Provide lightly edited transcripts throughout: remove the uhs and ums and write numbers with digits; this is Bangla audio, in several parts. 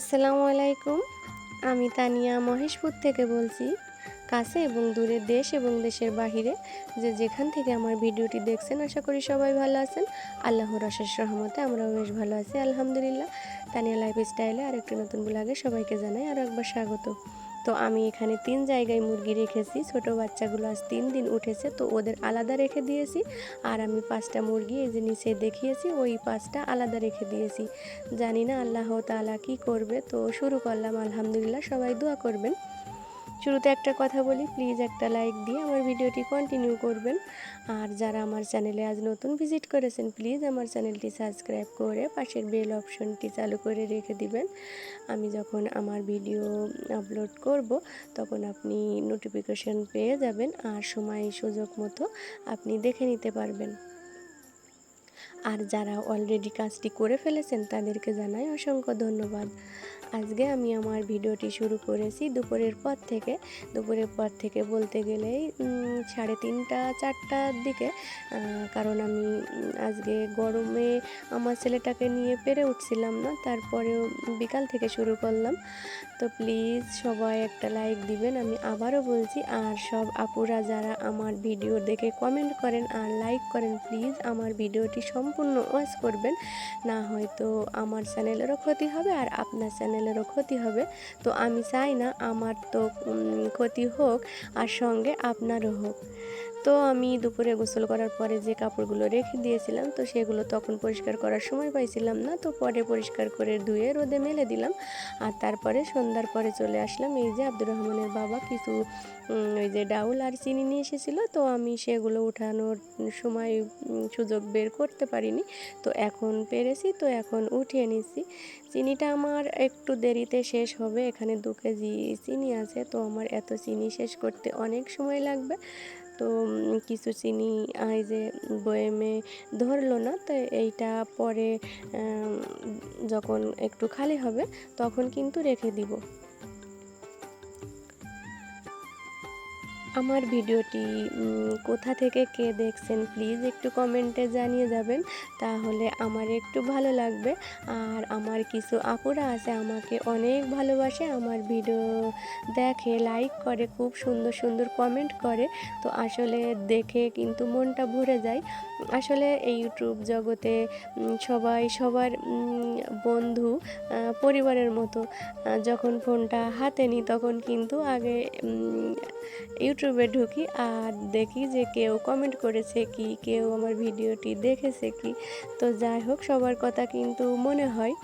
আসসালামু আলাইকুম। আমি তানিয়া মহেশপুর থেকে বলছি। কাছে এবং দূরে, দেশ এবং দেশের বাহিরে যেখান থেকে আমার ভিডিওটি দেখছেন, আশা করি সবাই ভালো আছেন। আল্লাহর অশেষ রহমতে আমরাও বেশ ভালো আছি, আলহামদুলিল্লাহ। তানিয়া লাইফস্টাইলে আরেকটি নতুন ব্লগে সবাইকে জানাই আরও একবার স্বাগত। তো আমি এখানে 3 জায়গায় মুরগি রেখেছি। ছোট বাচ্চাগুলো আজ 3 দিন উঠেছে, তো ওদের আলাদা রেখে দিয়েছি। আর আমি 5টা মুরগি এই যে নিচে দেখিয়েছি, ওই 5টা আলাদা রেখে দিয়েছি। জানি না আল্লাহ তাআলা কি করবে। তো শুরু করলাম, আলহামদুলিল্লাহ। সবাই দোয়া করবেন। শুরুতে একটা কথা বলি, প্লিজ একটা লাইক দিয়ে আমার ভিডিওটি কন্টিনিউ করবেন। আর যারা আমার চ্যানেলে আজ নতুন ভিজিট করেছেন, প্লিজ আমার চ্যানেলটি সাবস্ক্রাইব করে পাশের বেল অপশনটি চালু করে রেখে দিবেন। আমি যখন আমার ভিডিও আপলোড করব তখন আপনি নোটিফিকেশন পেয়ে যাবেন, আর সময় সুযোগ মতো আপনি দেখে নিতে পারবেন। আর যারা অলরেডি কাজটি করে ফেলেছেন তাদেরকে জানাই অসংখ্য ধন্যবাদ। আজকে আমি আমার ভিডিওটি শুরু করেছি দুপুরের পর থেকে বলতে গেলেই 3:30-4টার দিকে। কারণ আমি আজকে গরমে আমার ছেলেটাকে নিয়ে পেরে উঠছিলাম না, তারপরেও বিকাল থেকে শুরু করলাম। তো প্লিজ সবাই একটা লাইক দিবেন, আমি আবারও বলছি। আর সব আপুরা যারা আমার ভিডিও দেখে কমেন্ট করেন আর লাইক করেন, প্লিজ আমার ভিডিওটি সম্পূর্ণ ওয়াচ করবেন, না হয়তো আমার চ্যানেলেরও ক্ষতি হবে আর আপনার চ্যানেলেরও ক্ষতি হবে। তো আমি চাই না আমার তো ক্ষতি হোক আর সঙ্গে আপনারও হোক। তো আমি দুপুরে গোসল করার পরে যে কাপড়গুলো রেখে দিয়েছিলাম, তো সেগুলো তখন পরিষ্কার করার সময় পাইছিলাম না, তো পরে পরিষ্কার করে ধুয়ে রোদে মেলে দিলাম। আর তারপরে সন্ধ্যার পরে চলে আসলাম। এই যে আব্দুর রহমানের বাবা কিছু ওই যে ডাউল আর চিনি নিয়ে এসেছিলো, তো আমি সেগুলো উঠানোর সময় সুযোগ বের করতে পারিনি। তো এখন পেরেছি, তো এখন উঠিয়ে নিচ্ছি। চিনিটা আমার একটু দেরিতে শেষ হবে। এখানে 2 কেজি চিনি আছে, তো আমার এত চিনি শেষ করতে অনেক সময় লাগবে। তো কিছু চিনি এই যে বয়েমে ধরলো না, তো এইটা পরে যখন একটু খালি হবে তখন কিন্তু রেখে দিব। আমার ভিডিওটি কোথা থেকে কে দেখছেন প্লিজ একটু কমেন্টে জানিয়ে যাবেন, তাহলে আমার একটু ভালো লাগবে। আর আমার কিছু আপুরা আছে আমাকে অনেক ভালোবাসে, আমার ভিডিও দেখে, লাইক করে, খুব সুন্দর সুন্দর কমেন্ট করে। তো আসলে দেখে কিন্তু মনটা ভরে যায়। আসলে এই ইউটিউব জগতে সবাই সবার বন্ধু, পরিবারের মতো। যখন ফোনটা হাতে নিই তখন কিন্তু আগে ইউটিউবে ঢুকি আর দেখি যে কেউ কমেন্ট করেছে কি, কেউ আমার ভিডিওটি দেখেছে কি। তো যাই হোক, সবার কথা কিন্তু মনে হয়।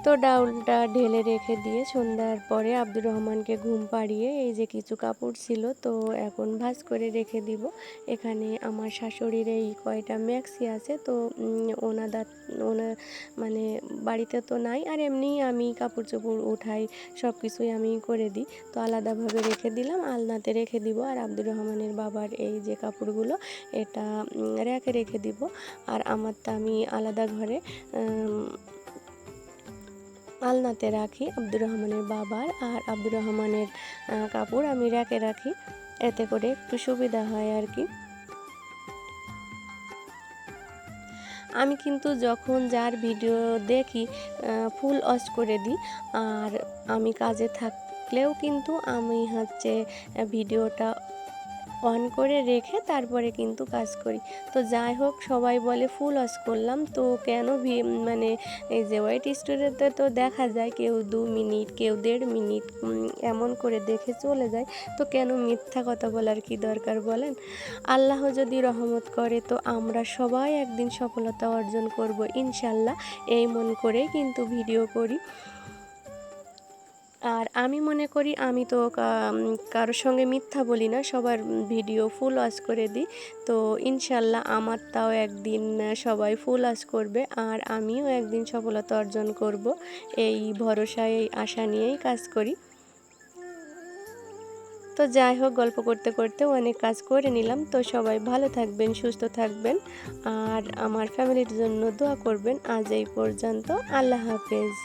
তো ডাউলটা ঢেলে রেখে দিয়ে সন্ধ্যার পরে আব্দুর রহমানকে ঘুম পাড়িয়ে এই যে কিছু কাপড় ছিল, তো এখন ভাঁজ করে রেখে দিব। এখানে আমার শাশুড়ির এই কয়টা ম্যাক্সি আছে, তো ওনার মানে বাড়িতে তো নাই, আর এমনি আমি কাপড় চোপড় উঠাই, সব কিছুই আমি করে দিই। তো আলাদাভাবে রেখে দিলাম, আলনাতে রেখে দিব। আর আব্দুর রহমানের বাবার এই যে কাপড়গুলো, এটা রেখে দিব। আর আমারটা আমি আলাদা ঘরে আলনাতে রাখি। আব্দুর রহমানের বাবার আর আব্দুর রহমানের কাপড় আমি রাখি, এতে করে একটু সুবিধা হয় আর কি। আমি কিন্তু যখন যার ভিডিও দেখি ফুল ওয়াচ করে দিই। আর আমি কাজে থাকলেও কিন্তু আমি ভিডিওটা অন করে রেখে তারপরে কিন্তু কাজ করি। তো যাই হোক, সবাই বলে ফুল ওয়াচ করলাম, তো কেন মানে এই যে ওয়াইট স্টোরিতে তো দেখা যায় কেউ 2 মিনিট, কেউ 1.5 মিনিট এমন করে দেখে চলে যায়। তো কেন মিথ্যা কথা বলার কি দরকার বলেন? আল্লাহ যদি রহমত করে তো আমরা সবাই একদিন সফলতা অর্জন করব ইনশাল্লাহ, এই মন করেই কিন্তু ভিডিও করি। আর আমি মনে করি আমি তো কারোর সঙ্গে মিথ্যা বলি না, সবার ভিডিও ফুল ওয়াচ করে দিই। তো ইনশাল্লাহ আমারটাও একদিন সবাই ফুল ওয়াচ করবে, আর আমিও একদিন সফলতা অর্জন করব, এই ভরসায় এই আশা নিয়েই কাজ করি। তো যাই হোক, গল্প করতে করতে অনেক কাজ করে নিলাম। তো সবাই ভালো থাকবেন, সুস্থ থাকবেন, আর আমার ফ্যামিলির জন্য দোয়া করবেন। আজ এই পর্যন্ত, আল্লাহ হাফেজ।